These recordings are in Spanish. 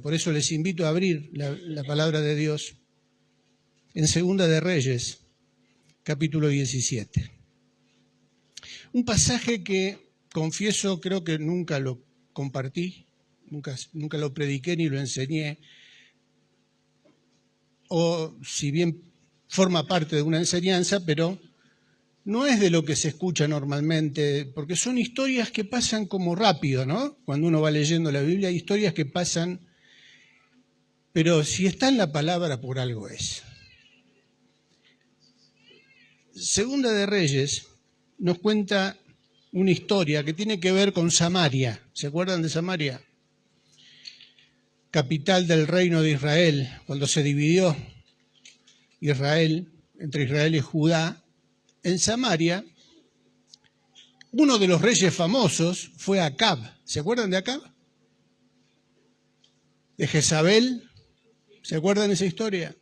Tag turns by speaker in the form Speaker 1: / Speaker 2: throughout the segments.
Speaker 1: Por eso les invito a abrir la palabra de Dios en Segunda de Reyes, capítulo 17. Un pasaje que, confieso, creo que nunca lo compartí, nunca lo prediqué ni lo enseñé, o si bien forma parte de una enseñanza, pero no es de lo que se escucha normalmente, porque son historias que pasan como rápido, ¿no? Cuando uno va leyendo la Biblia hay historias que pasan, pero si está en la palabra por algo es. Segunda de Reyes nos cuenta una historia que tiene que ver con Samaria. ¿Se acuerdan de Samaria? Capital del reino de Israel, cuando se dividió Israel entre Israel y Judá. En Samaria, uno de los reyes famosos fue Acab. ¿Se acuerdan de Acab? De Jezabel. ¿Se acuerdan de esa historia?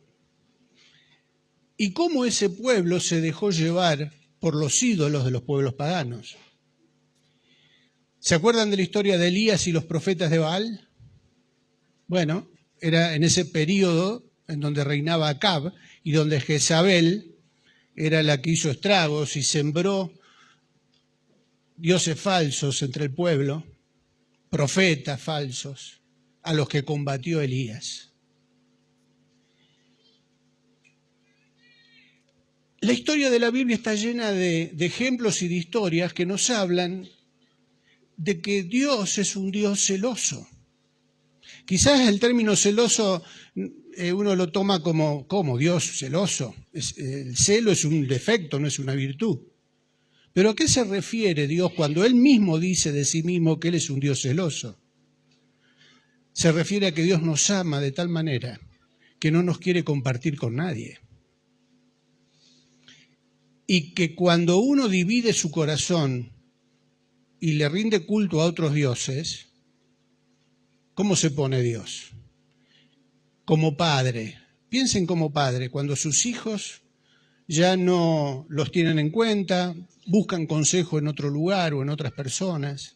Speaker 1: Y cómo ese pueblo se dejó llevar por los ídolos de los pueblos paganos. ¿Se acuerdan de la historia de Elías y los profetas de Baal? Bueno, era en ese periodo en donde reinaba Acab y donde Jezabel era la que hizo estragos y sembró dioses falsos entre el pueblo, profetas falsos, a los que combatió Elías. La historia de la Biblia está llena de ejemplos y de historias que nos hablan de que Dios es un Dios celoso. Quizás el término celoso uno lo toma como Dios celoso. El celo es un defecto, no es una virtud. Pero ¿a qué se refiere Dios cuando Él mismo dice de sí mismo que Él es un Dios celoso? Se refiere a que Dios nos ama de tal manera que no nos quiere compartir con nadie. Y que cuando uno divide su corazón y le rinde culto a otros dioses, ¿cómo se pone Dios? Como padre. Piensen como padre, cuando sus hijos ya no los tienen en cuenta, buscan consejo en otro lugar o en otras personas.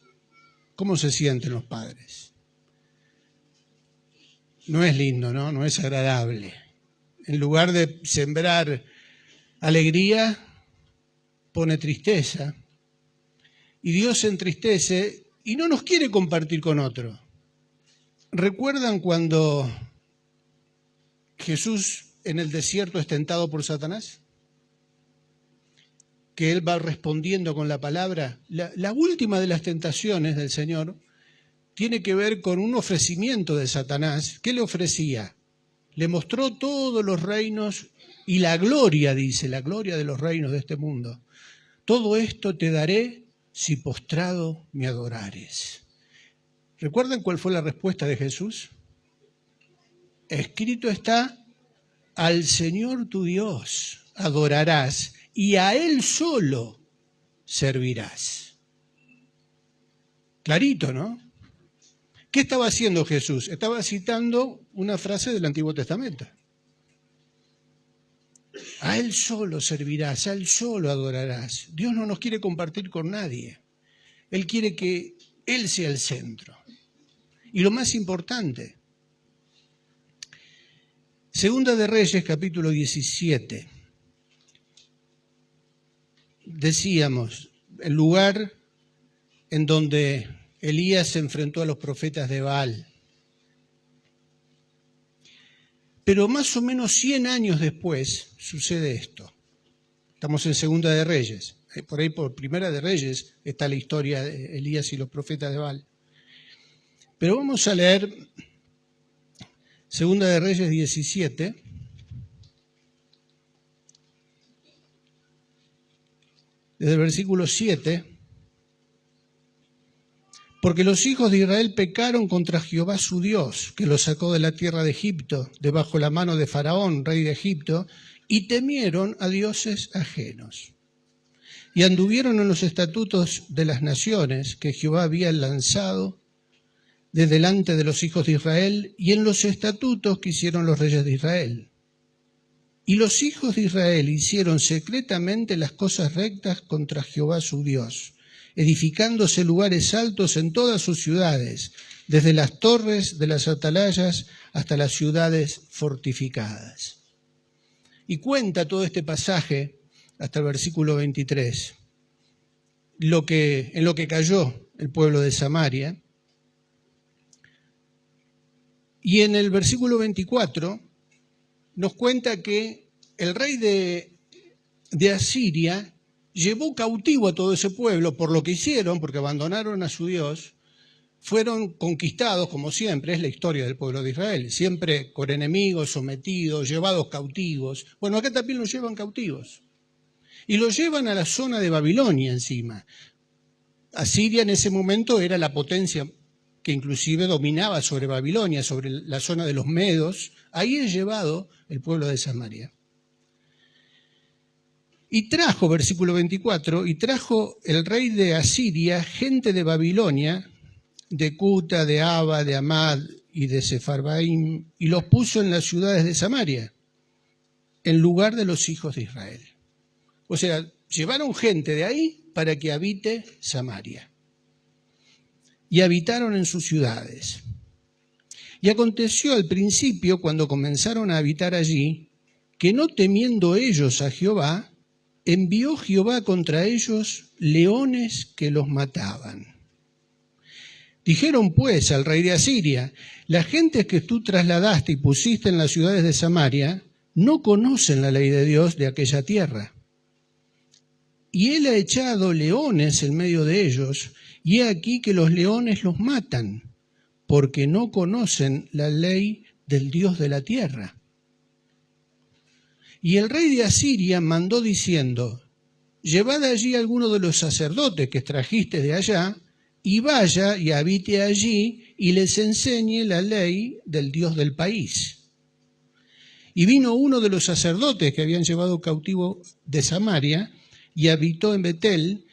Speaker 1: ¿Cómo se sienten los padres? No es lindo, ¿no? No es agradable. En lugar de sembrar alegría, pone tristeza. Y Dios se entristece y no nos quiere compartir con otro. ¿Recuerdan cuando Jesús en el desierto es tentado por Satanás? Que Él va respondiendo con la palabra. La última de las tentaciones del Señor tiene que ver con un ofrecimiento de Satanás. ¿Qué le ofrecía? Le mostró todos los reinos y la gloria, dice, la gloria de los reinos de este mundo. Todo esto te daré si postrado me adorares. ¿Recuerdan cuál fue la respuesta de Jesús? Escrito está, al Señor tu Dios adorarás y a Él solo servirás. Clarito, ¿no? ¿Qué estaba haciendo Jesús? Estaba citando una frase del Antiguo Testamento. A Él solo servirás, a Él solo adorarás. Dios no nos quiere compartir con nadie. Él quiere que Él sea el centro. Y lo más importante, Segunda de Reyes, capítulo 17. Decíamos, el lugar en donde Elías se enfrentó a los profetas de Baal. Pero más o menos 100 años después sucede esto. Estamos en Segunda de Reyes. Por ahí, por Primera de Reyes, está la historia de Elías y los profetas de Baal. Pero vamos a leer Segunda de Reyes 17. Desde el versículo 7. Porque los hijos de Israel pecaron contra Jehová su Dios, que los sacó de la tierra de Egipto, debajo la mano de Faraón, rey de Egipto, y temieron a dioses ajenos. Y anduvieron en los estatutos de las naciones que Jehová había lanzado de delante de los hijos de Israel, y en los estatutos que hicieron los reyes de Israel. Y los hijos de Israel hicieron secretamente las cosas rectas contra Jehová su Dios, edificándose lugares altos en todas sus ciudades, desde las torres de las atalayas hasta las ciudades fortificadas. Y cuenta todo este pasaje hasta el versículo 23, en lo que cayó el pueblo de Samaria. Y en el versículo 24 nos cuenta que el rey de Asiria llevó cautivo a todo ese pueblo por lo que hicieron, porque abandonaron a su Dios. Fueron conquistados, como siempre, es la historia del pueblo de Israel, siempre con enemigos, sometidos, llevados cautivos. Bueno, acá también los llevan cautivos. Y los llevan a la zona de Babilonia encima. Asiria en ese momento era la potencia que inclusive dominaba sobre Babilonia, sobre la zona de los Medos. Ahí es llevado el pueblo de Samaria. Y trajo, versículo 24, y trajo el rey de Asiria gente de Babilonia, de Cuta, de Aba, de Amad y de Sefarbaim, y los puso en las ciudades de Samaria, en lugar de los hijos de Israel. O sea, llevaron gente de ahí para que habite Samaria. Y habitaron en sus ciudades. Y aconteció al principio, cuando comenzaron a habitar allí, que no temiendo ellos a Jehová, envió Jehová contra ellos leones que los mataban. Dijeron pues al rey de Asiria: las gentes que tú trasladaste y pusiste en las ciudades de Samaria no conocen la ley de Dios de aquella tierra. Y él ha echado leones en medio de ellos, y he aquí que los leones los matan, porque no conocen la ley del Dios de la tierra. Y el rey de Asiria mandó diciendo: llevad allí a alguno de los sacerdotes que trajiste de allá, y vaya y habite allí, y les enseñe la ley del Dios del país. Y vino uno de los sacerdotes que habían llevado cautivo de Samaria, y habitó en Betel,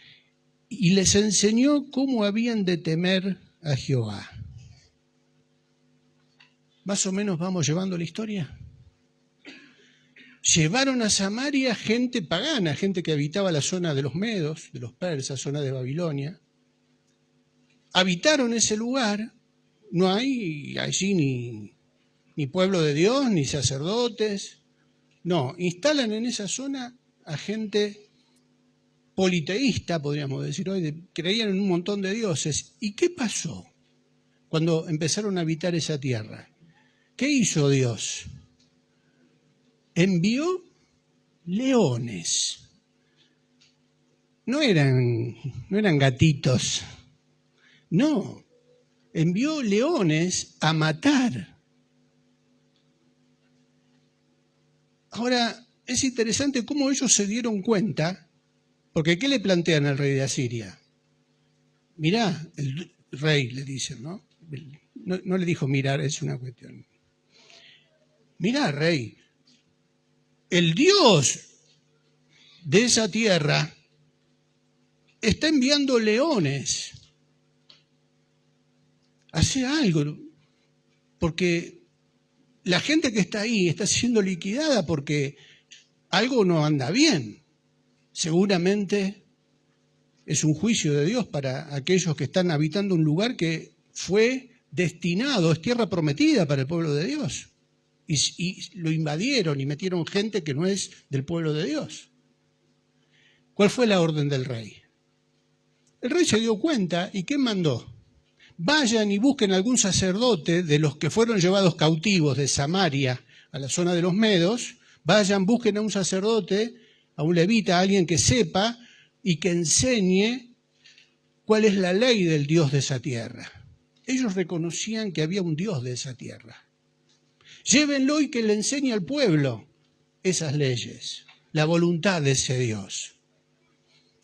Speaker 1: y les enseñó cómo habían de temer a Jehová. Más o menos vamos llevando la historia. Llevaron a Samaria gente pagana, gente que habitaba la zona de los Medos, de los persas, zona de Babilonia. Habitaron ese lugar, no hay allí ni pueblo de Dios, ni sacerdotes. No, instalan en esa zona a gente politeísta, podríamos decir hoy, creían en un montón de dioses. ¿Y qué pasó cuando empezaron a habitar esa tierra? ¿Qué hizo Dios? Envió leones. No eran gatitos. No, envió leones a matar. Ahora, es interesante cómo ellos se dieron cuenta, porque ¿qué le plantean al rey de Asiria? Mirá, el rey le dicen, ¿no? No le dijo mirar, es una cuestión. Mirá, rey, el Dios de esa tierra está enviando leones. Hace algo, porque la gente que está ahí está siendo liquidada porque algo no anda bien. Seguramente es un juicio de Dios para aquellos que están habitando un lugar que fue destinado, es tierra prometida para el pueblo de Dios. Y lo invadieron y metieron gente que no es del pueblo de Dios. ¿Cuál fue la orden del rey? El rey se dio cuenta y ¿qué mandó? Vayan y busquen algún sacerdote de los que fueron llevados cautivos de Samaria a la zona de los Medos. Vayan, busquen a un sacerdote, a un levita, a alguien que sepa y que enseñe cuál es la ley del Dios de esa tierra. Ellos reconocían que había un Dios de esa tierra. Llévenlo y que le enseñe al pueblo esas leyes, la voluntad de ese Dios.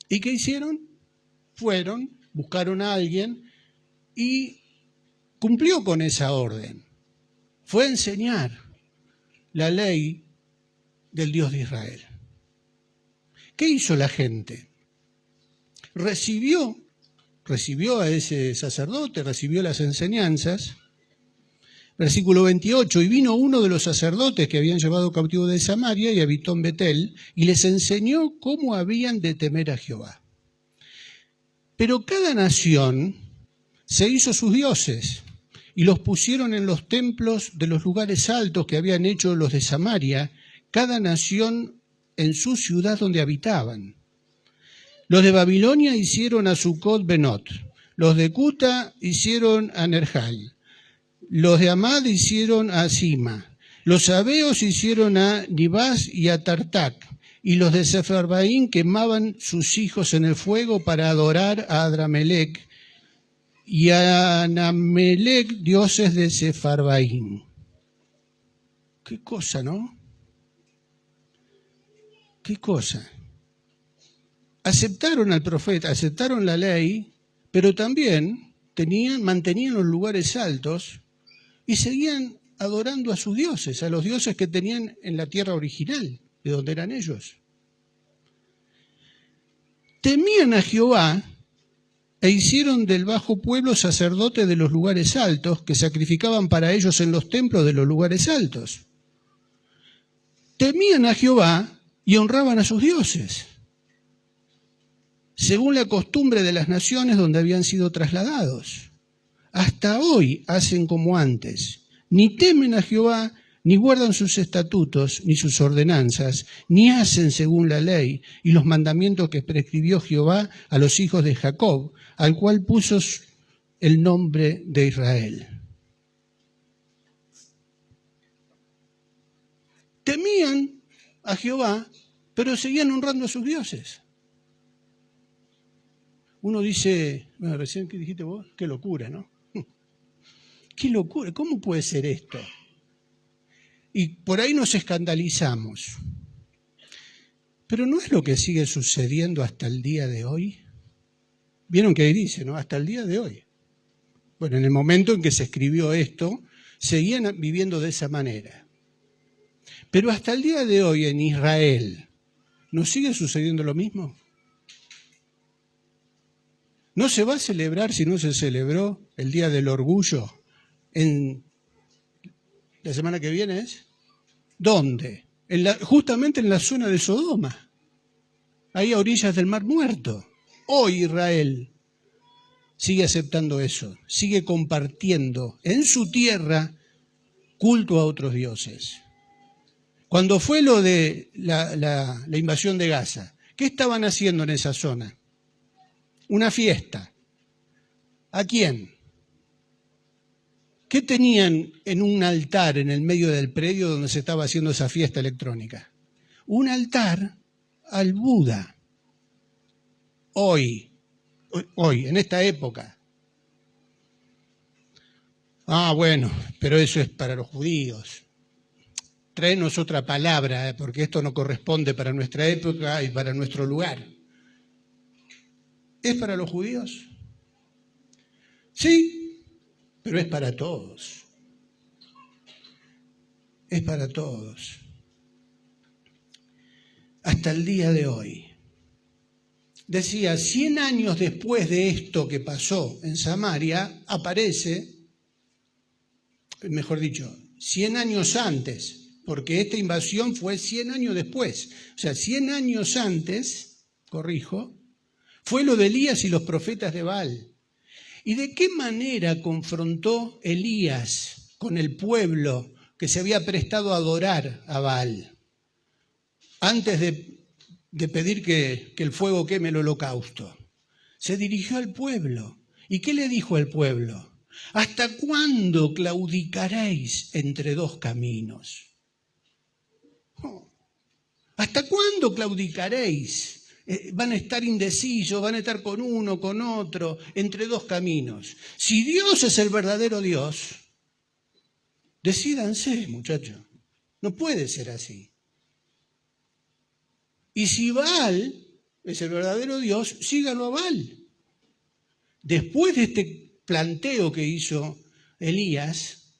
Speaker 1: ¿Y qué hicieron? Fueron, buscaron a alguien y cumplió con esa orden. Fue a enseñar la ley del Dios de Israel. ¿Qué hizo la gente? Recibió a ese sacerdote, recibió las enseñanzas. Versículo 28, y vino uno de los sacerdotes que habían llevado cautivo de Samaria y habitó en Betel, y les enseñó cómo habían de temer a Jehová. Pero cada nación se hizo sus dioses y los pusieron en los templos de los lugares altos que habían hecho los de Samaria, cada nación en su ciudad donde habitaban. Los de Babilonia hicieron a Sucot Benot, los de Cuta hicieron a Nerjal, los de Amad hicieron a Sima, los sabeos hicieron a Nibás y a Tartac, y los de Sefarbaín quemaban sus hijos en el fuego para adorar a Adramelec y a Anamelec, dioses de Sefarbaín. Qué cosa, ¿no? Qué cosa. Aceptaron al profeta, aceptaron la ley, pero también mantenían los lugares altos y seguían adorando a sus dioses, a los dioses que tenían en la tierra original, de donde eran ellos. Temían a Jehová e hicieron del bajo pueblo sacerdotes de los lugares altos, que sacrificaban para ellos en los templos de los lugares altos. Temían a Jehová y honraban a sus dioses, según la costumbre de las naciones donde habían sido trasladados. Hasta hoy hacen como antes, ni temen a Jehová, ni guardan sus estatutos, ni sus ordenanzas, ni hacen según la ley y los mandamientos que prescribió Jehová a los hijos de Jacob, al cual puso el nombre de Israel. Temían a Jehová, pero seguían honrando a sus dioses. Uno dice, bueno, recién que dijiste vos, qué locura, ¿no? Qué locura, ¿cómo puede ser esto? Y por ahí nos escandalizamos. Pero ¿no es lo que sigue sucediendo hasta el día de hoy? Vieron que ahí dice, ¿no? Hasta el día de hoy. Bueno, en el momento en que se escribió esto, seguían viviendo de esa manera. Pero hasta el día de hoy en Israel, ¿no sigue sucediendo lo mismo? ¿No se va a celebrar, si no se celebró, el Día del Orgullo en la semana que viene? ¿Es? ¿Dónde? Justamente en la zona de Sodoma, ahí a orillas del Mar Muerto. Hoy Israel sigue aceptando eso, sigue compartiendo en su tierra culto a otros dioses. Cuando fue lo de la invasión de Gaza, ¿qué estaban haciendo en esa zona? Una fiesta. ¿A quién? ¿Qué tenían en un altar en el medio del predio donde se estaba haciendo esa fiesta electrónica? Un altar al Buda. Hoy, en esta época. Ah, bueno, pero eso es para los judíos. Tráenos otra palabra, porque esto no corresponde para nuestra época y para nuestro lugar. ¿Es para los judíos? Sí, pero es para todos. Es para todos. Hasta el día de hoy. Decía, 100 años después de esto que pasó en Samaria, aparece, mejor dicho, 100 años antes, porque esta invasión fue 100 años después. O sea, 100 años antes, corrijo, fue lo de Elías y los profetas de Baal. ¿Y de qué manera confrontó Elías con el pueblo que se había prestado a adorar a Baal? Antes de pedir que el fuego queme el holocausto. Se dirigió al pueblo. ¿Y qué le dijo al pueblo? ¿Hasta cuándo claudicaréis entre dos caminos? ¿Hasta cuándo claudicaréis? Van a estar indecisos, van a estar con uno, con otro, entre dos caminos. Si Dios es el verdadero Dios, decídanse, muchachos. No puede ser así. Y si Baal es el verdadero Dios, síganlo a Baal. Después de este planteo que hizo Elías,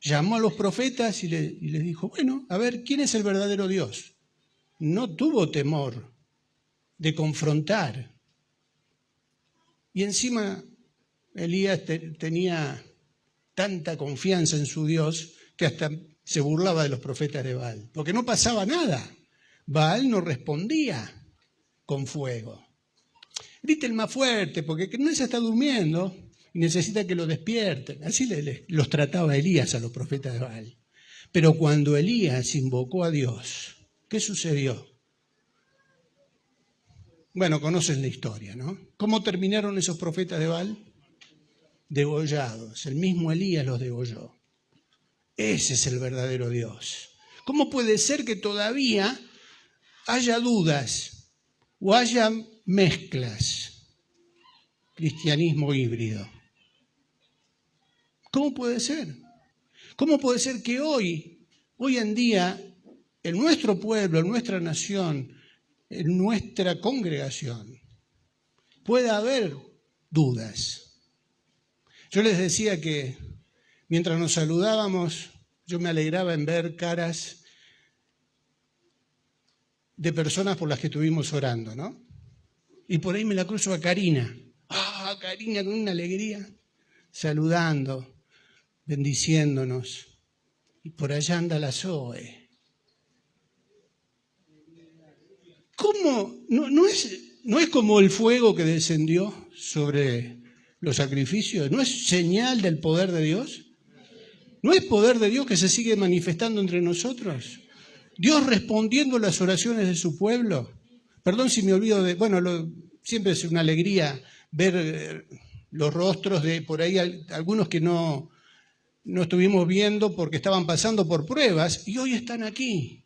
Speaker 1: llamó a los profetas y les dijo, bueno, a ver, ¿quién es el verdadero Dios? No tuvo temor de confrontar. Y encima Elías tenía tanta confianza en su Dios que hasta se burlaba de los profetas de Baal, porque no pasaba nada. Baal no respondía con fuego. Griten más fuerte, porque no se está durmiendo. y necesita que lo despierten. Así los trataba Elías a los profetas de Baal. Pero cuando Elías invocó a Dios, ¿qué sucedió? Bueno, conocen la historia, ¿no? ¿Cómo terminaron esos profetas de Baal? Degollados. El mismo Elías los degolló. Ese es el verdadero Dios. ¿Cómo puede ser que todavía haya dudas o haya mezclas? Cristianismo híbrido. ¿Cómo puede ser? ¿Cómo puede ser que hoy en día, en nuestro pueblo, en nuestra nación, en nuestra congregación, pueda haber dudas? Yo les decía que mientras nos saludábamos, yo me alegraba en ver caras de personas por las que estuvimos orando, ¿no? Y por ahí me la cruzo a Karina. ¡Ah, Karina, con una alegría! Saludando, bendiciéndonos. Y por allá anda la Zoe. ¿Cómo? No es como el fuego que descendió sobre los sacrificios. ¿No es señal del poder de Dios? ¿No es poder de Dios que se sigue manifestando entre nosotros? Dios respondiendo las oraciones de su pueblo. Perdón si me olvido de... Bueno, siempre es una alegría ver los rostros de por ahí algunos que no estuvimos viendo porque estaban pasando por pruebas y hoy están aquí.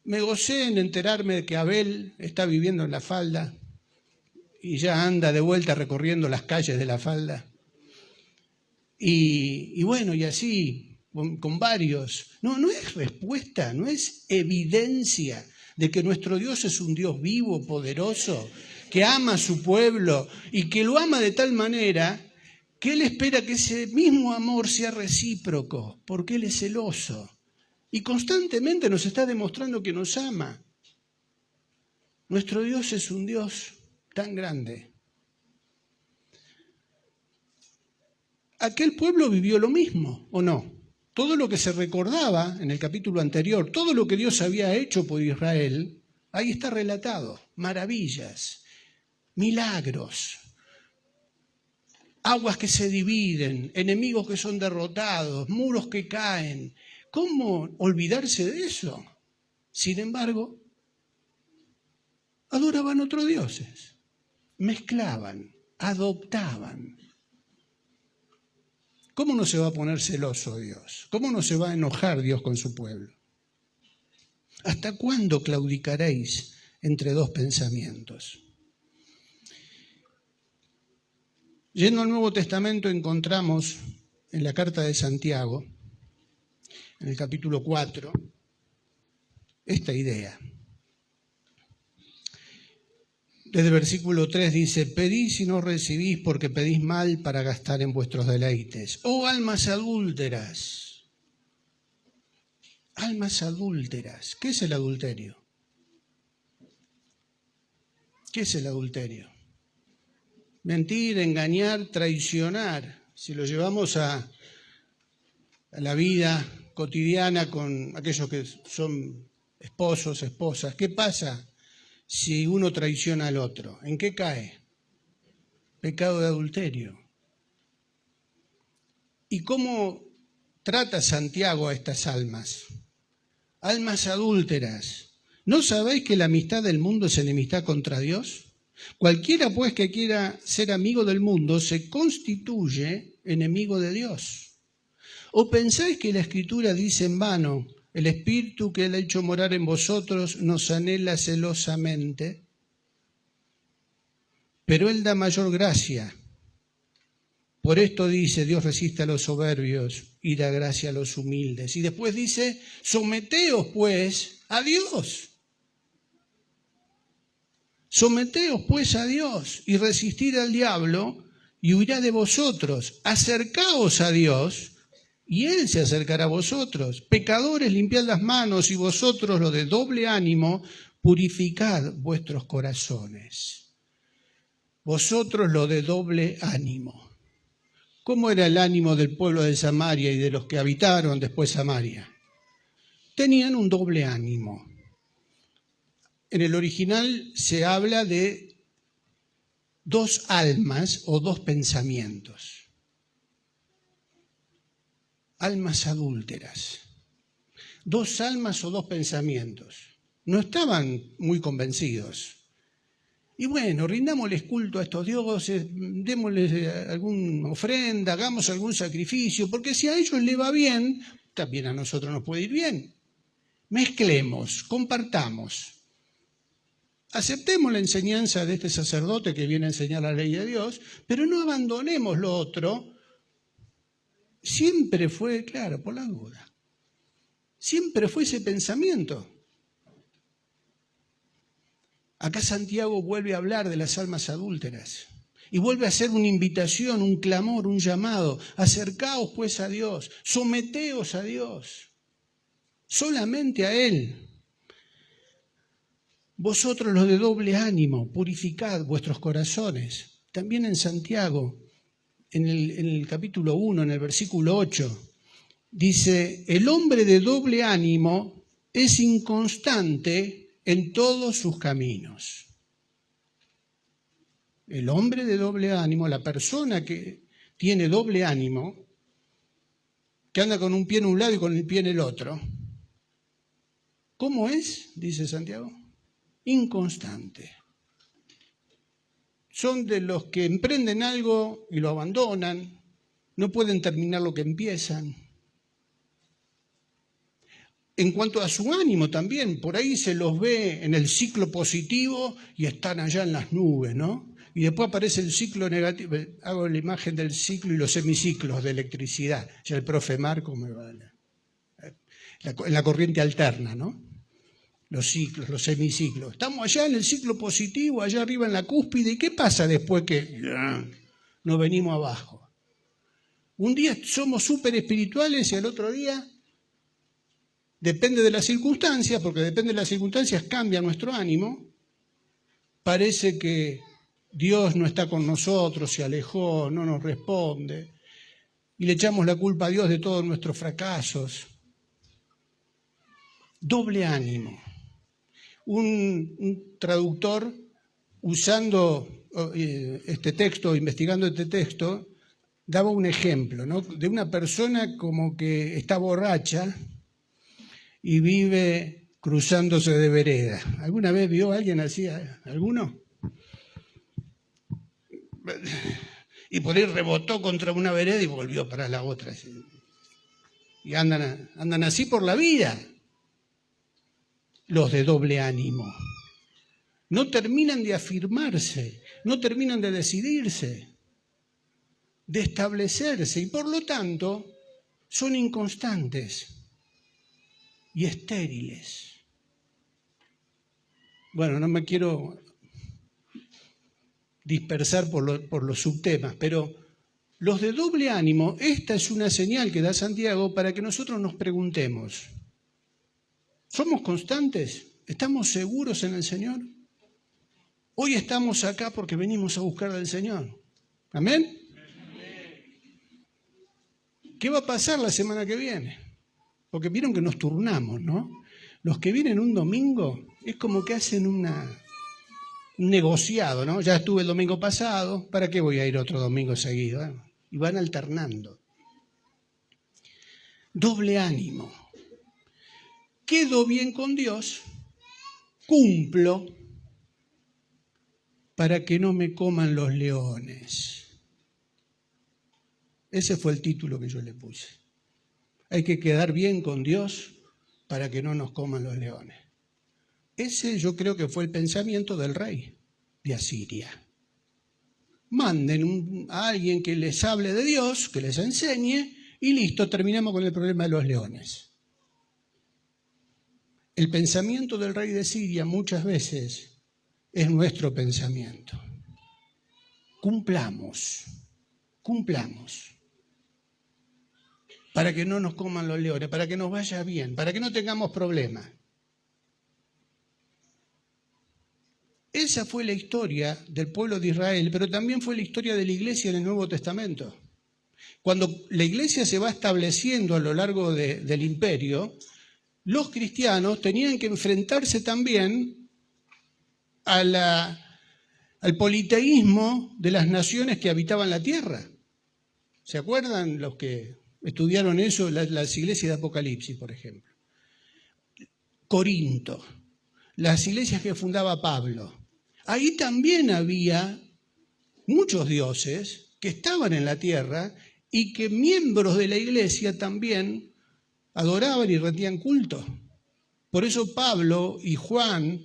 Speaker 1: Me gocé en enterarme de que Abel está viviendo en La Falda y ya anda de vuelta recorriendo las calles de La Falda. Y bueno, y así, con varios. No es respuesta, no es evidencia de que nuestro Dios es un Dios vivo, poderoso, que ama a su pueblo y que lo ama de tal manera que Él espera que ese mismo amor sea recíproco, porque Él es celoso. Y constantemente nos está demostrando que nos ama. Nuestro Dios es un Dios tan grande. Aquel pueblo vivió lo mismo, ¿o no? Todo lo que se recordaba en el capítulo anterior, todo lo que Dios había hecho por Israel, ahí está relatado. Maravillas, milagros, aguas que se dividen, enemigos que son derrotados, muros que caen. ¿Cómo olvidarse de eso? Sin embargo, adoraban otros dioses, mezclaban, adoptaban. ¿Cómo no se va a poner celoso Dios? ¿Cómo no se va a enojar Dios con su pueblo? ¿Hasta cuándo claudicaréis entre dos pensamientos? Yendo al Nuevo Testamento encontramos en la carta de Santiago, en el capítulo 4, esta idea. Desde el versículo 3 dice, pedís y no recibís porque pedís mal para gastar en vuestros deleites. ¡Oh, almas adúlteras! Almas adúlteras. ¿Qué es el adulterio? ¿Qué es el adulterio? Mentir, engañar, traicionar. Si lo llevamos a la vida cotidiana con aquellos que son esposos, esposas, ¿qué pasa si uno traiciona al otro? ¿En qué cae? Pecado de adulterio. ¿Y cómo trata Santiago a estas almas? Almas adúlteras. ¿No sabéis que la amistad del mundo es enemistad contra Dios? Cualquiera pues que quiera ser amigo del mundo se constituye enemigo de Dios. ¿O pensáis que la Escritura dice en vano, el Espíritu que Él ha hecho morar en vosotros nos anhela celosamente? Pero Él da mayor gracia. Por esto dice, Dios resiste a los soberbios y da gracia a los humildes. Y después dice, someteos pues a Dios. Someteos pues a Dios y resistid al diablo y huirá de vosotros. Acercaos a Dios y Él se acercará a vosotros. Pecadores, limpiad las manos y vosotros, los de doble ánimo, purificad vuestros corazones. Vosotros, los de doble ánimo. ¿Cómo era el ánimo del pueblo de Samaria y de los que habitaron después Samaria? Tenían un doble ánimo. En el original se habla de dos almas o dos pensamientos. Almas adúlteras. Dos almas o dos pensamientos. No estaban muy convencidos. Y bueno, rindámosles culto a estos dioses, démosles alguna ofrenda, hagamos algún sacrificio, porque si a ellos les va bien, también a nosotros nos puede ir bien. Mezclemos, compartamos. Aceptemos la enseñanza de este sacerdote que viene a enseñar la ley de Dios, pero no abandonemos lo otro. Siempre fue, claro, por la duda, siempre fue ese pensamiento. Acá Santiago vuelve a hablar de las almas adúlteras y vuelve a hacer una invitación, un clamor, un llamado. Acercaos pues a Dios, someteos a Dios, solamente a Él. Vosotros los de doble ánimo, purificad vuestros corazones. También en Santiago, en el capítulo 1, en el versículo 8, dice, el hombre de doble ánimo es inconstante en todos sus caminos. El hombre de doble ánimo, la persona que tiene doble ánimo, que anda con un pie en un lado y con el pie en el otro, ¿cómo es? Dice Santiago. Inconstante. Son de los que emprenden algo y lo abandonan, no pueden terminar lo que empiezan. En cuanto a su ánimo también, por ahí se los ve en el ciclo positivo y están allá en las nubes, ¿no? Y después aparece el ciclo negativo. Hago la imagen del ciclo y los semiciclos de electricidad. Ya el profe Marco me va en la corriente alterna, ¿no? Los ciclos, los semiciclos. Estamos allá en el ciclo positivo, allá arriba en la cúspide. ¿Y qué pasa después que nos venimos abajo? Un día somos súper espirituales y al otro día, depende de las circunstancias, porque depende de las circunstancias cambia nuestro ánimo. Parece que Dios no está con nosotros, se alejó, no nos responde. Y le echamos la culpa a Dios de todos nuestros fracasos. Doble ánimo. Un traductor, usando este texto, investigando este texto, daba un ejemplo, ¿no? De una persona como que está borracha y vive cruzándose de vereda. ¿Alguna vez vio a alguien así? ¿Alguno? Y por ahí rebotó contra una vereda y volvió para la otra. Y andan así por la vida. Los de doble ánimo. No terminan de afirmarse, no terminan de decidirse, de establecerse y por lo tanto son inconstantes y estériles. Bueno, no me quiero dispersar por los subtemas, pero los de doble ánimo, esta es una señal que da Santiago para que nosotros nos preguntemos. ¿Somos constantes? ¿Estamos seguros en el Señor? Hoy estamos acá porque venimos a buscar al Señor. ¿Amén? ¿Qué va a pasar la semana que viene? Porque vieron que nos turnamos, ¿no? Los que vienen un domingo es como que hacen un negociado, ¿no? Ya estuve el domingo pasado, ¿para qué voy a ir otro domingo seguido? Y van alternando. Doble ánimo. Quedo bien con Dios, cumplo para que no me coman los leones. Ese fue el título que yo le puse. Hay que quedar bien con Dios para que no nos coman los leones. Ese yo creo que fue el pensamiento del rey de Asiria. Manden a alguien que les hable de Dios, que les enseñe, y listo, terminamos con el problema de los leones. El pensamiento del rey de Siria muchas veces es nuestro pensamiento. Cumplamos, para que no nos coman los leones, para que nos vaya bien, para que no tengamos problemas. Esa fue la historia del pueblo de Israel, pero también fue la historia de la iglesia en el Nuevo Testamento. Cuando la iglesia se va estableciendo a lo largo del imperio, los cristianos tenían que enfrentarse también a la al politeísmo de las naciones que habitaban la tierra. ¿Se acuerdan los que estudiaron eso? Las iglesias de Apocalipsis, por ejemplo. Corinto, las iglesias que fundaba Pablo. Ahí también había muchos dioses que estaban en la tierra y que miembros de la iglesia también adoraban y rendían culto. Por eso Pablo y Juan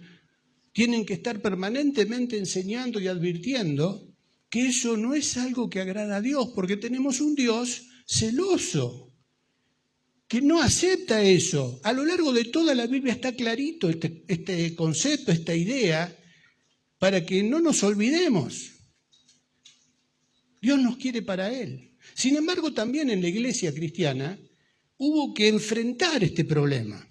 Speaker 1: tienen que estar permanentemente enseñando y advirtiendo que eso no es algo que agrada a Dios, porque tenemos un Dios celoso, que no acepta eso. A lo largo de toda la Biblia está clarito este concepto, esta idea, para que no nos olvidemos. Dios nos quiere para Él. Sin embargo, también en la iglesia cristiana hubo que enfrentar este problema.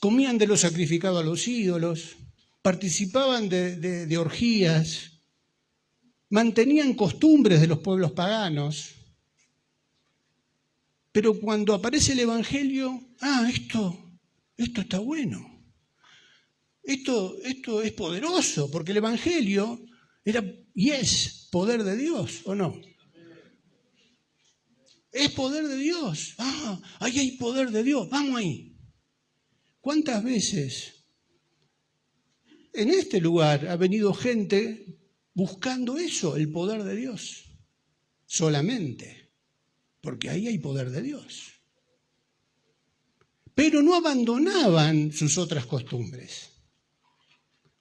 Speaker 1: Comían de lo sacrificado a los ídolos, participaban de orgías, mantenían costumbres de los pueblos paganos. Pero cuando aparece el Evangelio, esto está bueno. Esto es poderoso, porque el Evangelio era y es poder de Dios, ¿o no? Es poder de Dios. Ahí hay poder de Dios, vamos ahí. ¿Cuántas veces en este lugar ha venido gente buscando eso, el poder de Dios? Solamente, porque ahí hay poder de Dios. Pero no abandonaban sus otras costumbres.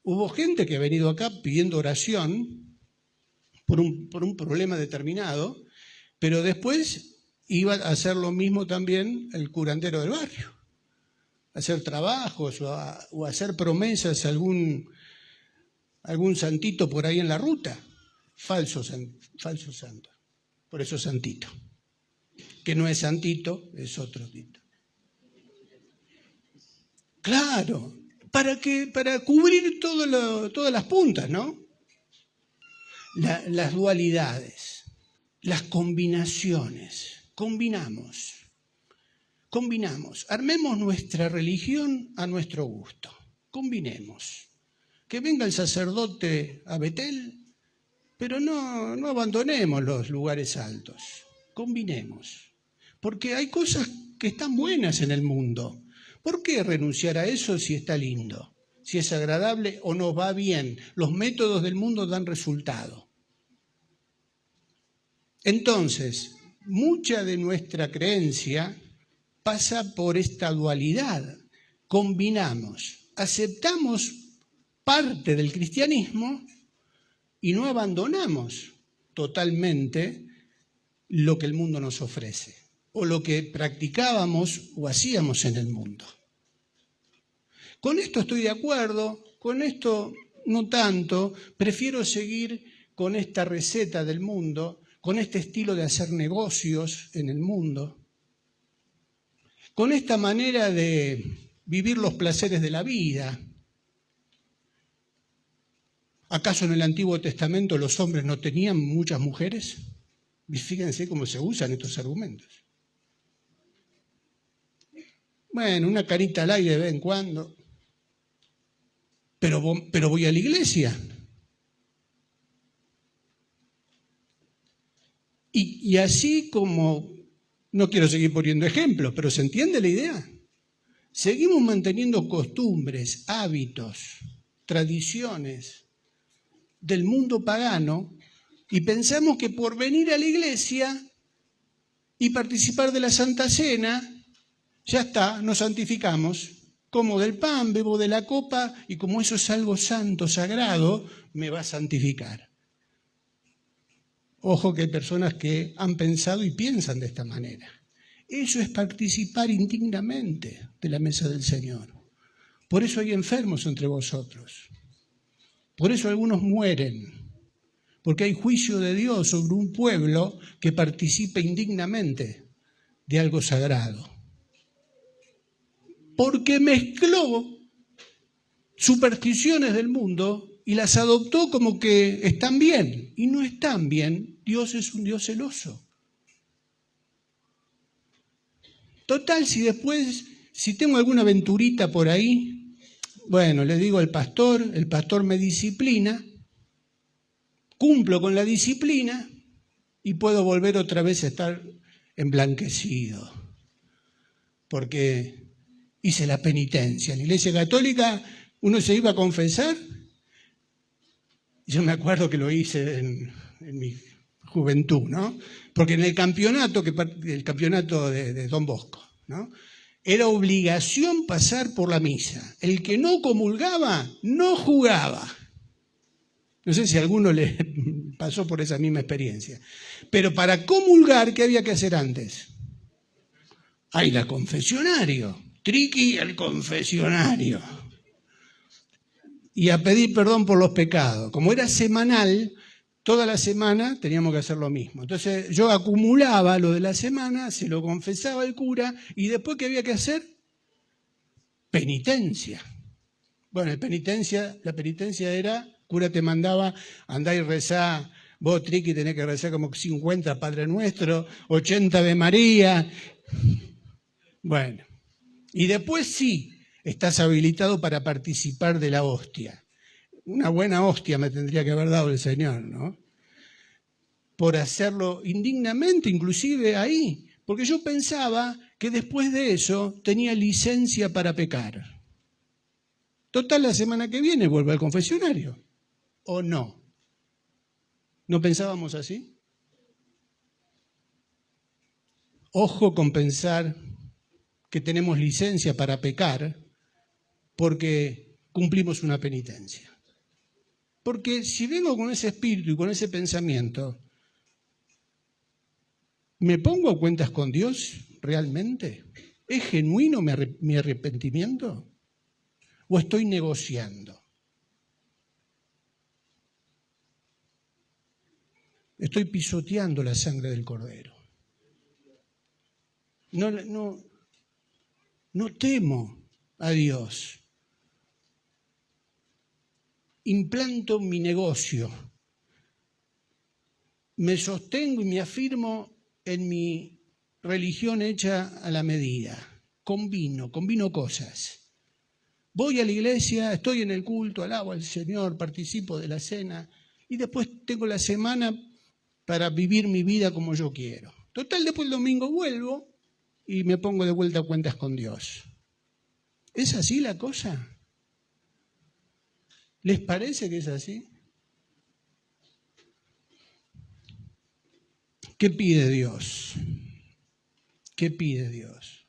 Speaker 1: Hubo gente que ha venido acá pidiendo oración por un problema determinado, pero después iba a hacer lo mismo también el curandero del barrio. Hacer trabajos o hacer promesas a algún santito por ahí en la ruta. Falso santo. Por eso santito. Que no es santito, es otro tito. Claro, para cubrir todas las puntas, ¿no? Las dualidades, las combinaciones. Combinamos, armemos nuestra religión a nuestro gusto, combinemos. Que venga el sacerdote a Betel, pero no abandonemos los lugares altos, combinemos. Porque hay cosas que están buenas en el mundo. ¿Por qué renunciar a eso si está lindo? Si es agradable o nos va bien. Los métodos del mundo dan resultado. Entonces, mucha de nuestra creencia pasa por esta dualidad. Combinamos, aceptamos parte del cristianismo y no abandonamos totalmente lo que el mundo nos ofrece o lo que practicábamos o hacíamos en el mundo. Con esto estoy de acuerdo, con esto no tanto, prefiero seguir con esta receta del mundo, con este estilo de hacer negocios en el mundo, con esta manera de vivir los placeres de la vida. ¿Acaso en el Antiguo Testamento los hombres no tenían muchas mujeres? Y fíjense cómo se usan estos argumentos. Bueno, una carita al aire de vez en cuando. Pero voy a la iglesia. Y así como, no quiero seguir poniendo ejemplos, pero ¿se entiende la idea? Seguimos manteniendo costumbres, hábitos, tradiciones del mundo pagano y pensamos que por venir a la iglesia y participar de la Santa Cena, ya está, nos santificamos. Como del pan, bebo de la copa y como eso es algo santo, sagrado, me va a santificar. Ojo que hay personas que han pensado y piensan de esta manera. Eso es participar indignamente de la mesa del Señor. Por eso hay enfermos entre vosotros. Por eso algunos mueren. Porque hay juicio de Dios sobre un pueblo que participa indignamente de algo sagrado. Porque mezcló supersticiones del mundo y las adoptó como que están bien. Y no están bien. Dios es un Dios celoso. Total, si tengo alguna aventurita por ahí, Bueno, le digo al pastor, el pastor me disciplina, cumplo con la disciplina y puedo volver otra vez a estar emblanquecido. Porque hice la penitencia. En la Iglesia Católica uno se iba a confesar. Yo me acuerdo que lo hice en mi juventud, ¿no? Porque en el campeonato de Don Bosco, ¿no? Era obligación pasar por la misa. El que no comulgaba, no jugaba. No sé si a alguno le pasó por esa misma experiencia. Pero para comulgar, ¿qué había que hacer antes? Ir al confesionario. Triqui al confesionario. Y a pedir perdón por los pecados. Como era semanal, toda la semana teníamos que hacer lo mismo. Entonces yo acumulaba lo de la semana, se lo confesaba al cura, y después ¿qué había que hacer? Penitencia. Bueno, la penitencia era, el cura te mandaba andar y rezar, vos Triqui tenés que rezar como 50 Padre Nuestro, 80 Ave María. Bueno, y después sí, estás habilitado para participar de la hostia. Una buena hostia me tendría que haber dado el Señor, ¿no? Por hacerlo indignamente, inclusive ahí. Porque yo pensaba que después de eso tenía licencia para pecar. Total, la semana que viene vuelvo al confesionario. ¿O no? ¿No pensábamos así? Ojo con pensar que tenemos licencia para pecar porque cumplimos una penitencia. Porque si vengo con ese espíritu y con ese pensamiento, ¿me pongo a cuentas con Dios realmente? ¿Es genuino mi arrepentimiento? ¿O estoy negociando? Estoy pisoteando la sangre del Cordero. No temo a Dios. Implanto mi negocio. Me sostengo y me afirmo en mi religión hecha a la medida. Combino cosas. Voy a la iglesia, estoy en el culto, alabo al Señor, participo de la cena y después tengo la semana para vivir mi vida como yo quiero. Total, después el domingo vuelvo y me pongo de vuelta a cuentas con Dios. ¿Es así la cosa? ¿Les parece que es así? ¿Qué pide Dios? ¿Qué pide Dios?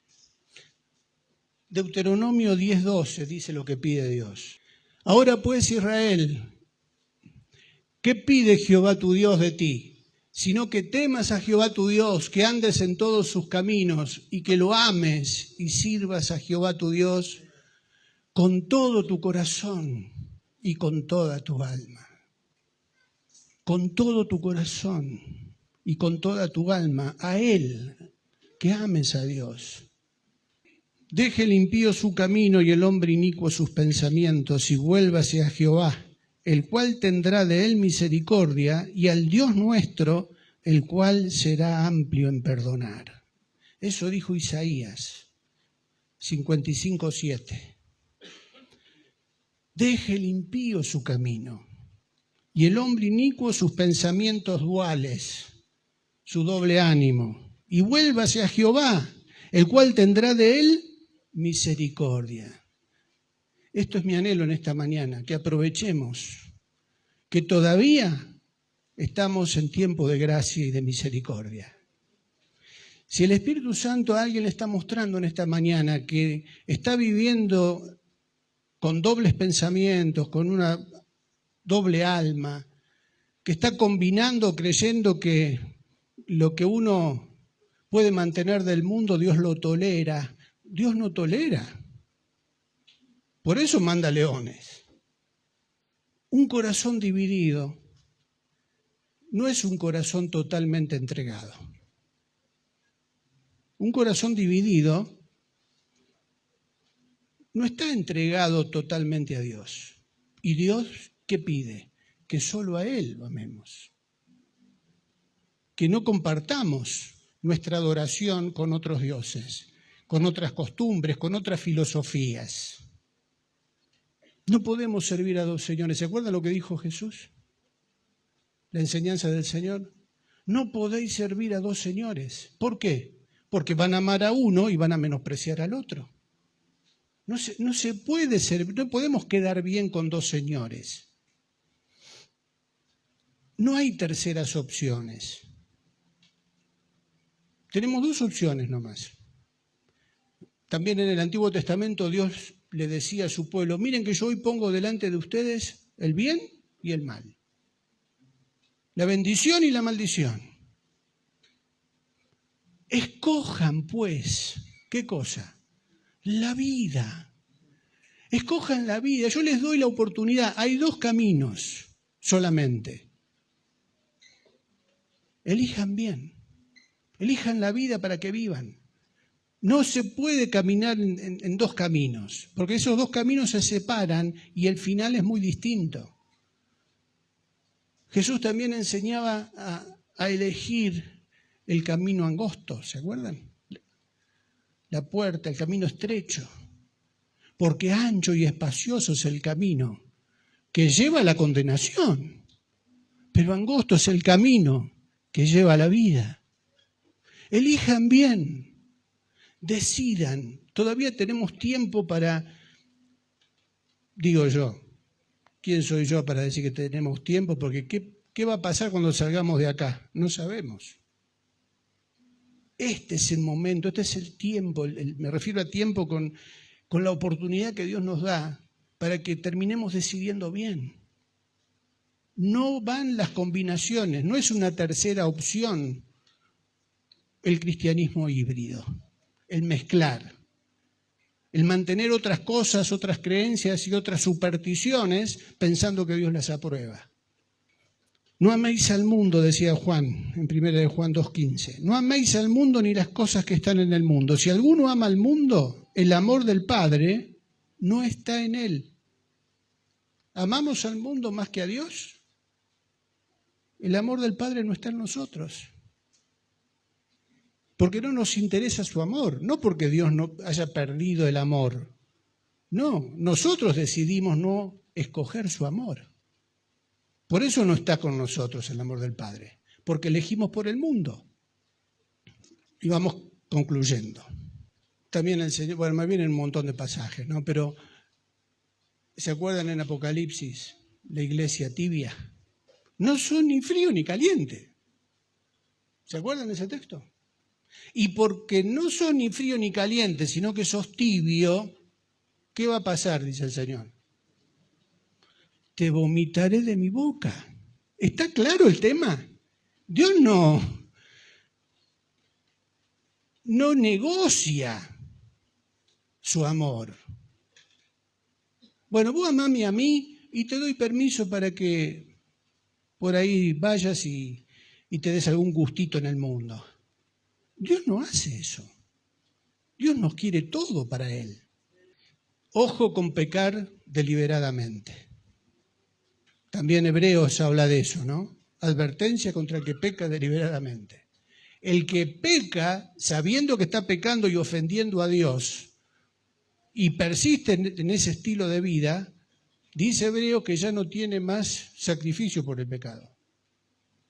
Speaker 1: Deuteronomio 10:12 dice lo que pide Dios. Ahora pues, Israel, ¿qué pide Jehová tu Dios de ti? Sino que temas a Jehová tu Dios, que andes en todos sus caminos y que lo ames y sirvas a Jehová tu Dios con todo tu corazón y con toda tu alma. Con todo tu corazón y con toda tu alma, a Él, que ames a Dios. Deje el impío su camino y el hombre inicuo sus pensamientos y vuélvase a Jehová, el cual tendrá de él misericordia, y al Dios nuestro, el cual será amplio en perdonar. Eso dijo Isaías 55:7. Deje el impío su camino y el hombre inicuo sus pensamientos duales, su doble ánimo, y vuélvase a Jehová, el cual tendrá de él misericordia. Esto es mi anhelo en esta mañana, que aprovechemos que todavía estamos en tiempo de gracia y de misericordia. Si el Espíritu Santo a alguien le está mostrando en esta mañana que está viviendo con dobles pensamientos, con una doble alma, que está combinando, creyendo que lo que uno puede mantener del mundo, Dios lo tolera. Dios no tolera. Por eso manda leones. Un corazón dividido no es un corazón totalmente entregado. Un corazón dividido no está entregado totalmente a Dios. ¿Y Dios qué pide? Que solo a Él lo amemos. Que no compartamos nuestra adoración con otros dioses, con otras costumbres, con otras filosofías. No podemos servir a dos señores. ¿Se acuerdan lo que dijo Jesús? La enseñanza del Señor. No podéis servir a dos señores. ¿Por qué? Porque van a amar a uno y van a menospreciar al otro. No se puede servir, no podemos quedar bien con dos señores. No hay terceras opciones. Tenemos dos opciones nomás. También en el Antiguo Testamento Dios le decía a su pueblo, miren que yo hoy pongo delante de ustedes el bien y el mal. La bendición y la maldición. Escojan pues, ¿qué cosa? La vida. Escojan la vida. Yo les doy la oportunidad. Hay dos caminos solamente. Elijan bien. Elijan la vida para que vivan. No se puede caminar en dos caminos, porque esos dos caminos se separan y el final es muy distinto. Jesús también enseñaba a elegir el camino angosto, ¿se acuerdan? La puerta, el camino estrecho, porque ancho y espacioso es el camino que lleva a la condenación, pero angosto es el camino que lleva a la vida. Elijan bien. Decidan, todavía tenemos tiempo para, digo yo, ¿quién soy yo para decir que tenemos tiempo? Porque ¿qué va a pasar cuando salgamos de acá? No sabemos. Este es el momento, este es el tiempo, me refiero a tiempo con la oportunidad que Dios nos da para que terminemos decidiendo bien. No van las combinaciones, no es una tercera opción el cristianismo híbrido. El mezclar, el mantener otras cosas, otras creencias y otras supersticiones pensando que Dios las aprueba. No améis al mundo, decía Juan en 1 Juan 2:15. No améis al mundo ni las cosas que están en el mundo. Si alguno ama al mundo, el amor del Padre no está en él. ¿Amamos al mundo más que a Dios? El amor del Padre no está en nosotros. Porque no nos interesa su amor, no porque Dios no haya perdido el amor. No, nosotros decidimos no escoger su amor. Por eso no está con nosotros el amor del Padre, porque elegimos por el mundo. Y vamos concluyendo. También el Señor, bueno, me vienen un montón de pasajes, ¿no? Pero, ¿se acuerdan en Apocalipsis? La iglesia tibia. No son ni frío ni caliente. ¿Se acuerdan de ese texto? Y porque no sos ni frío ni caliente, sino que sos tibio, ¿qué va a pasar? Dice el Señor. Te vomitaré de mi boca. ¿Está claro el tema? Dios no negocia su amor. Bueno, vos amame a mí y te doy permiso para que por ahí vayas y te des algún gustito en el mundo. Dios no hace eso. Dios nos quiere todo para Él. Ojo con pecar deliberadamente. También Hebreos habla de eso, ¿no? Advertencia contra el que peca deliberadamente. El que peca sabiendo que está pecando y ofendiendo a Dios y persiste en ese estilo de vida, dice Hebreo que ya no tiene más sacrificio por el pecado.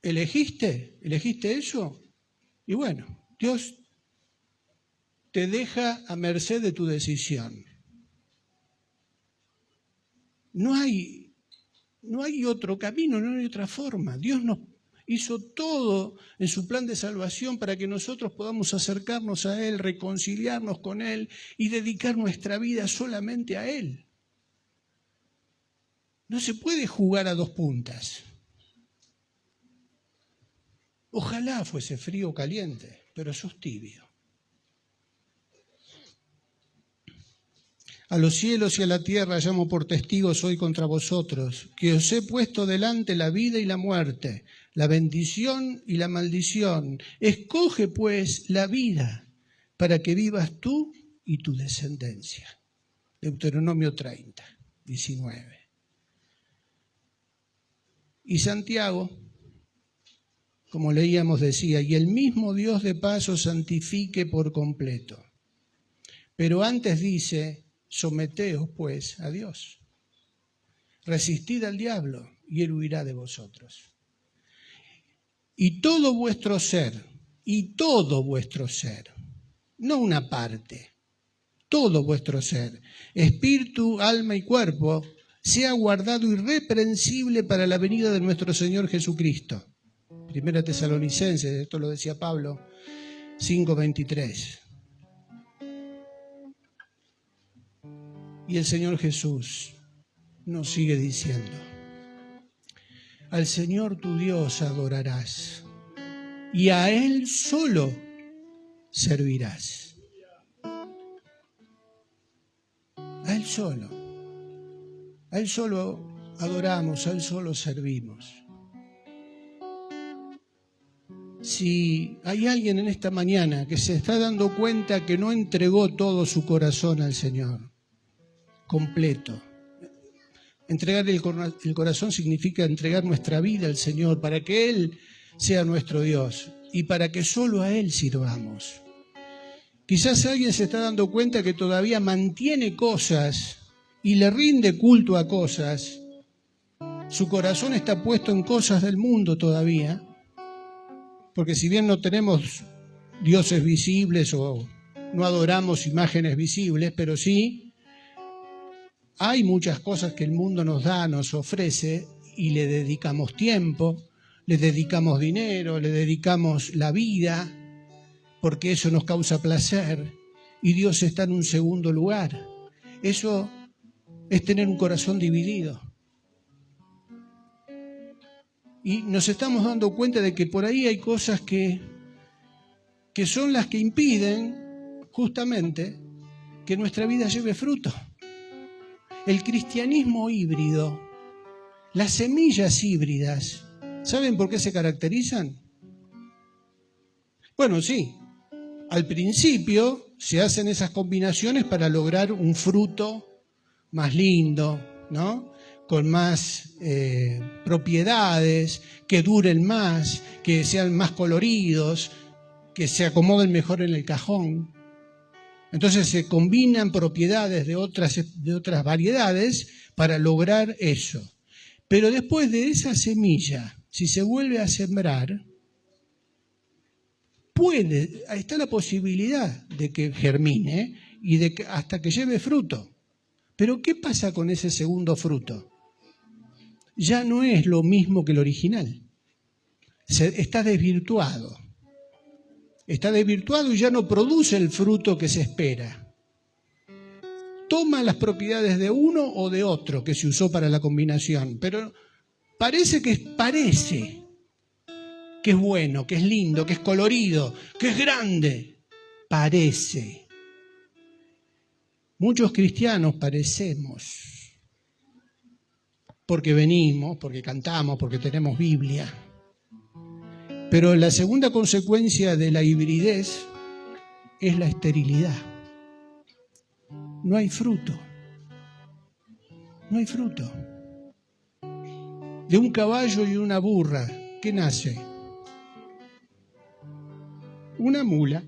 Speaker 1: ¿Elegiste eso? Y bueno, Dios te deja a merced de tu decisión. No hay otro camino, no hay otra forma. Dios nos hizo todo en su plan de salvación para que nosotros podamos acercarnos a Él, reconciliarnos con Él y dedicar nuestra vida solamente a Él. No se puede jugar a dos puntas. Ojalá fuese frío o caliente, pero sos tibio. A los cielos y a la tierra llamo por testigos hoy contra vosotros, que os he puesto delante la vida y la muerte, la bendición y la maldición. Escoge pues la vida para que vivas tú y tu descendencia. Deuteronomio 30, 19. Y Santiago, como leíamos, decía, y el mismo Dios de paz os santifique por completo. Pero antes dice, someteos pues a Dios. resistid al diablo y él huirá de vosotros. Y todo vuestro ser, no una parte, todo vuestro ser, espíritu, alma y cuerpo, sea guardado irreprensible para la venida de nuestro Señor Jesucristo. Primera Tesalonicenses, esto lo decía Pablo, 5:23. Y el Señor Jesús nos sigue diciendo: al Señor tu Dios adorarás y a Él solo servirás. A Él solo. A Él solo adoramos, a Él solo servimos. Si hay alguien en esta mañana que se está dando cuenta que no entregó todo su corazón al Señor, completo. Entregar el corazón significa entregar nuestra vida al Señor para que Él sea nuestro Dios y para que solo a Él sirvamos. Quizás alguien se está dando cuenta que todavía mantiene cosas y le rinde culto a cosas. Su corazón está puesto en cosas del mundo todavía, porque si bien no tenemos dioses visibles o no adoramos imágenes visibles, pero sí hay muchas cosas que el mundo nos da, nos ofrece, y le dedicamos tiempo, le dedicamos dinero, le dedicamos la vida, porque eso nos causa placer, y Dios está en un segundo lugar. Eso es tener un corazón dividido. Y nos estamos dando cuenta de que por ahí hay cosas que son las que impiden justamente que nuestra vida lleve fruto. El cristianismo híbrido, las semillas híbridas, ¿saben por qué se caracterizan? Bueno, sí, al principio se hacen esas combinaciones para lograr un fruto más lindo, ¿no? Con más propiedades, que duren más, que sean más coloridos, que se acomoden mejor en el cajón. Entonces se combinan propiedades de otras variedades para lograr eso. Pero después de esa semilla, si se vuelve a sembrar, está la posibilidad de que germine y de que hasta que lleve fruto. Pero ¿qué pasa con ese segundo fruto? Ya no es lo mismo que el original. Está desvirtuado. Está desvirtuado y ya no produce el fruto que se espera. Toma las propiedades de uno o de otro que se usó para la combinación, pero parece que es bueno, que es lindo, que es colorido, que es grande. Parece. Muchos cristianos parecemos, porque venimos, porque cantamos, porque tenemos Biblia. Pero la segunda consecuencia de la hibridez es la esterilidad. No hay fruto. No hay fruto. De un caballo y una burra, ¿qué nace? Una mula.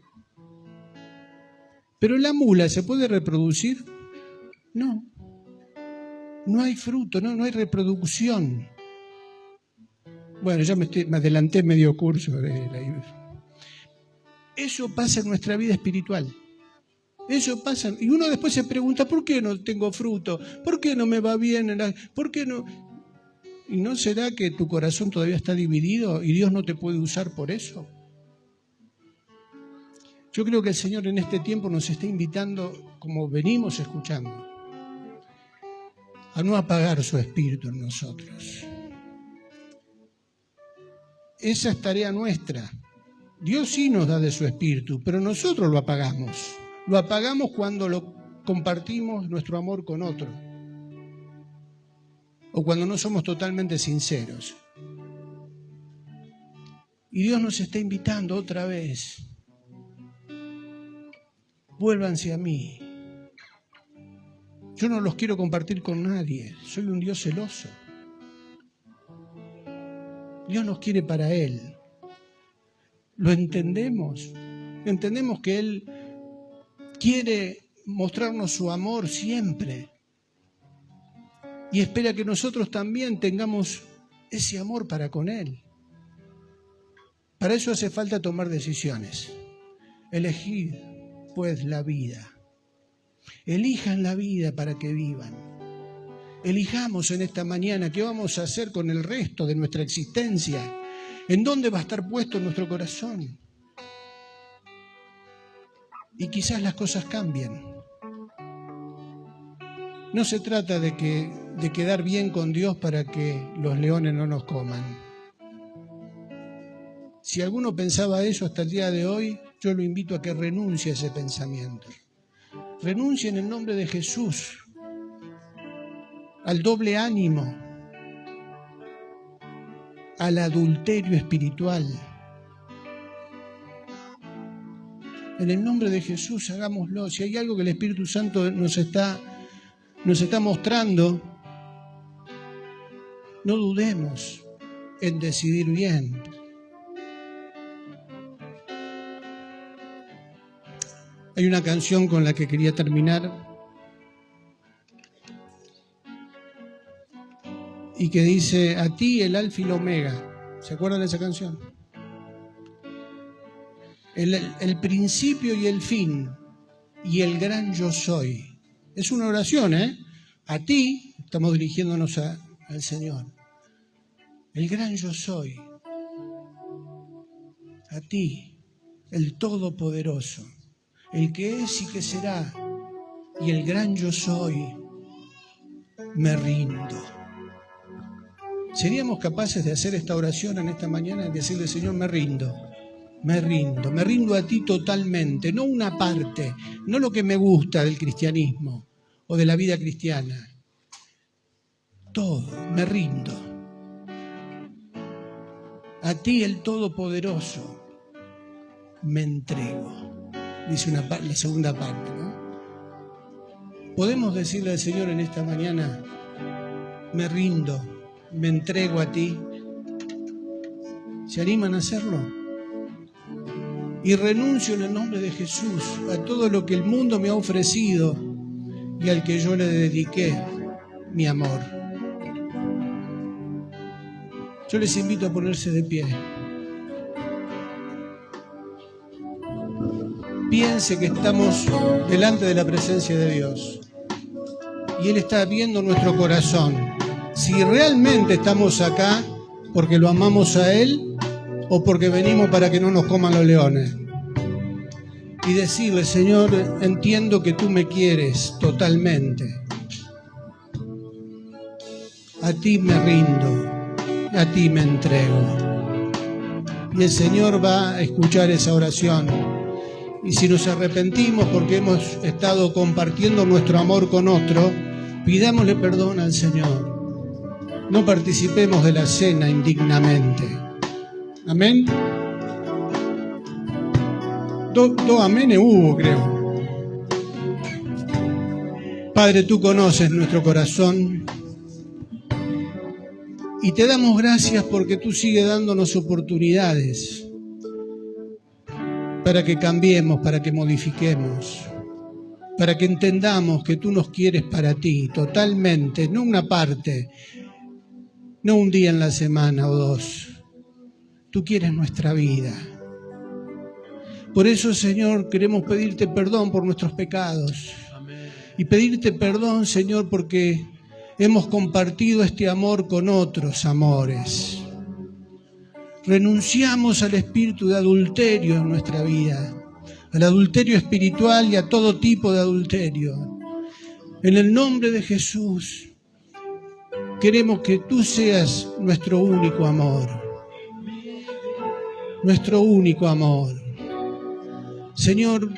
Speaker 1: ¿Pero la mula se puede reproducir? No. No hay fruto, no hay reproducción. Bueno, ya me adelanté medio curso de la... Eso pasa en nuestra vida espiritual. Eso pasa. Y uno después se pregunta, ¿por qué no tengo fruto? ¿Por qué no me va bien? ¿Por qué no? ¿Y no será que tu corazón todavía está dividido y Dios no te puede usar por eso? Yo creo que el Señor en este tiempo nos está invitando, como venimos escuchando, a no apagar su espíritu en nosotros. Esa es tarea nuestra. Dios sí nos da de su espíritu, pero nosotros lo apagamos. Lo apagamos cuando compartimos nuestro amor con otro. O cuando no somos totalmente sinceros. Y Dios nos está invitando otra vez. Vuélvanse a mí. Yo no los quiero compartir con nadie. Soy un Dios celoso. Dios nos quiere para Él. Lo entendemos. Entendemos que Él quiere mostrarnos su amor siempre. y espera que nosotros también tengamos ese amor para con Él. Para eso hace falta tomar decisiones. Elegid, pues, la vida. Elijan la vida para que vivan. Elijamos en esta mañana qué vamos a hacer con el resto de nuestra existencia. ¿En dónde va a estar puesto nuestro corazón? Y quizás las cosas cambien. No se trata de quedar bien con Dios para que los leones no nos coman. Si alguno pensaba eso hasta el día de hoy, yo lo invito a que renuncie a ese pensamiento. Renuncie en el nombre de Jesús al doble ánimo, al adulterio espiritual. En el nombre de Jesús hagámoslo. Si hay algo que el Espíritu Santo nos está mostrando, no dudemos en decidir bien. Hay una canción con la que quería terminar y que dice: a ti el alfa y el omega. ¿Se acuerdan de esa canción? El principio y el fin y el gran yo soy. Es una oración, ¿eh? A ti, estamos dirigiéndonos al Señor. El gran yo soy. A ti, el todopoderoso, el que es y que será, y el gran yo soy, me rindo. ¿Seríamos capaces de hacer esta oración en esta mañana y decirle: Señor, me rindo a ti totalmente, no una parte, no lo que me gusta del cristianismo o de la vida cristiana, todo, me rindo. A ti, el Todopoderoso, me entrego. Dice la segunda parte, ¿no? Podemos decirle al Señor en esta mañana: me rindo, me entrego a ti. ¿Se animan a hacerlo? Y renuncio en el nombre de Jesús a todo lo que el mundo me ha ofrecido y al que yo le dediqué mi amor. Yo les invito a ponerse de pie. Piense que estamos delante de la presencia de Dios y Él está viendo nuestro corazón. Si realmente estamos acá porque lo amamos a Él o porque venimos para que no nos coman los leones. Y decirle: Señor, entiendo que tú me quieres totalmente. A ti me rindo, a ti me entrego. Y el Señor va a escuchar esa oración. Y si nos arrepentimos porque hemos estado compartiendo nuestro amor con otro, pidámosle perdón al Señor. No participemos de la cena indignamente. Amén. Dos amenes hubo, creo. Padre, tú conoces nuestro corazón y te damos gracias porque tú sigues dándonos oportunidades para que cambiemos, para que modifiquemos, para que entendamos que tú nos quieres para ti totalmente, no una parte, no un día en la semana o dos. Tú quieres nuestra vida. Por eso, Señor, queremos pedirte perdón por nuestros pecados. Amén. Y pedirte perdón, Señor, porque hemos compartido este amor con otros amores. Renunciamos al espíritu de adulterio en nuestra vida, al adulterio espiritual y a todo tipo de adulterio. En el nombre de Jesús, queremos que tú seas nuestro único amor. Nuestro único amor. Señor,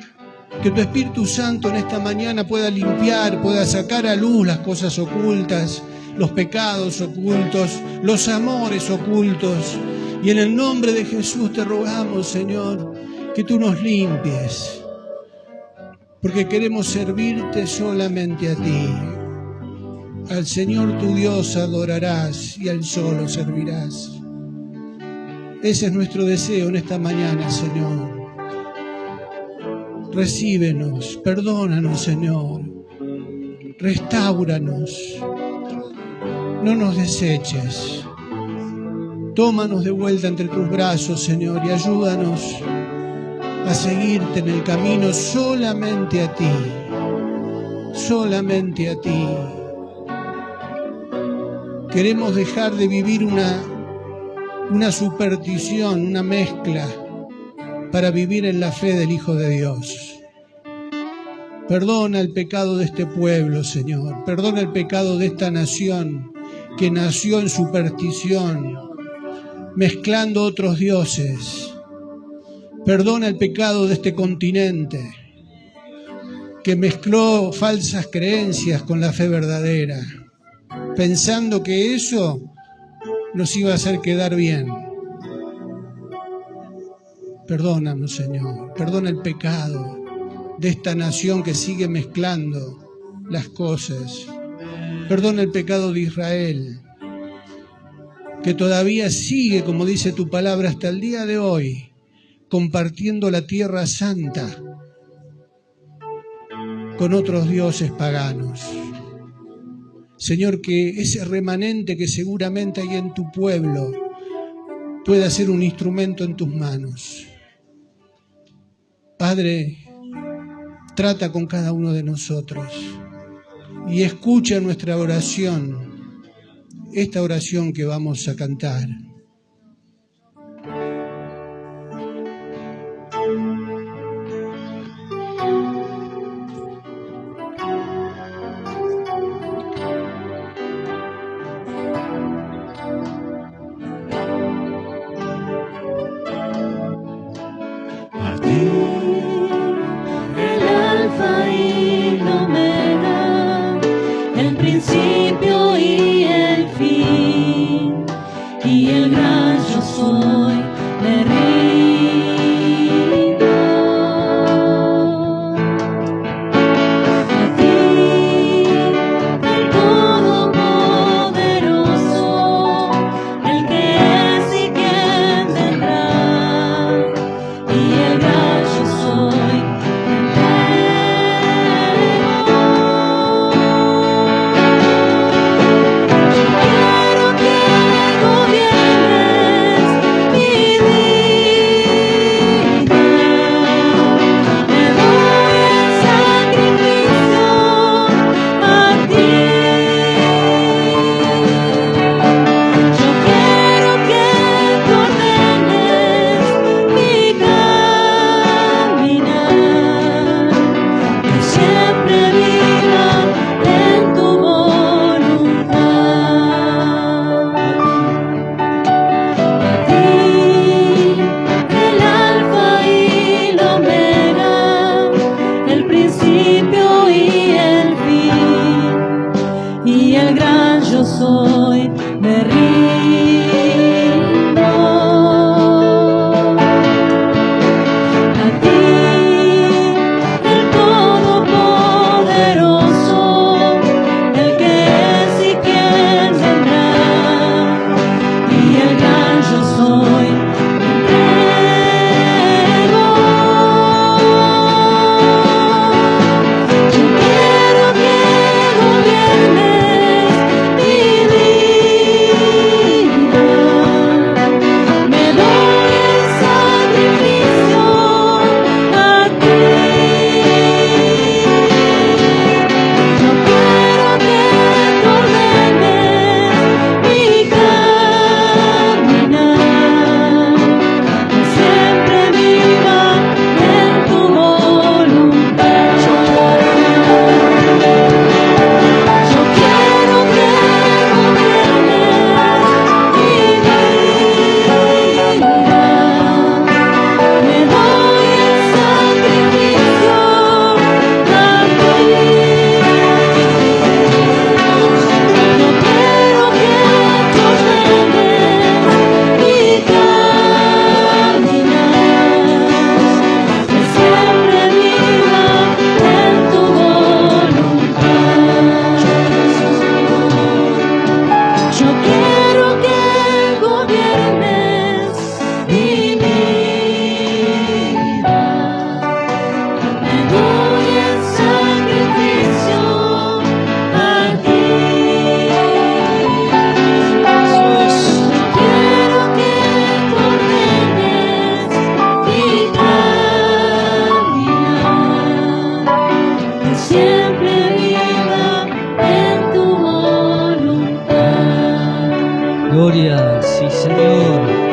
Speaker 1: que tu Espíritu Santo en esta mañana pueda limpiar, pueda sacar a luz las cosas ocultas, los pecados ocultos, los amores ocultos. Y en el nombre de Jesús te rogamos, Señor, que tú nos limpies, porque queremos servirte solamente a ti. Al Señor tu Dios adorarás y al solo servirás. Ese es nuestro deseo en esta mañana, Señor. Recíbenos, perdónanos, Señor. Restáuranos. no nos deseches. Tómanos de vuelta entre tus brazos, Señor, y ayúdanos a seguirte en el camino solamente a ti, solamente a ti. Queremos dejar de vivir una superstición, una mezcla, para vivir en la fe del Hijo de Dios. Perdona el pecado de este pueblo, Señor. Perdona el pecado de esta nación que nació en superstición, mezclando otros dioses. Perdona el pecado de este continente que mezcló falsas creencias con la fe verdadera, pensando que eso nos iba a hacer quedar bien. Perdónanos, Señor. Perdona el pecado de esta nación que sigue mezclando las cosas. Perdona el pecado de Israel, que todavía sigue, como dice tu palabra, hasta el día de hoy, compartiendo la tierra santa con otros dioses paganos. Señor, que ese remanente que seguramente hay en tu pueblo pueda ser un instrumento en tus manos. Padre, trata con cada uno de nosotros y escucha nuestra oración, esta oración que vamos a cantar.
Speaker 2: siempre viva en tu voluntad.
Speaker 3: Gloria, sí, Señor.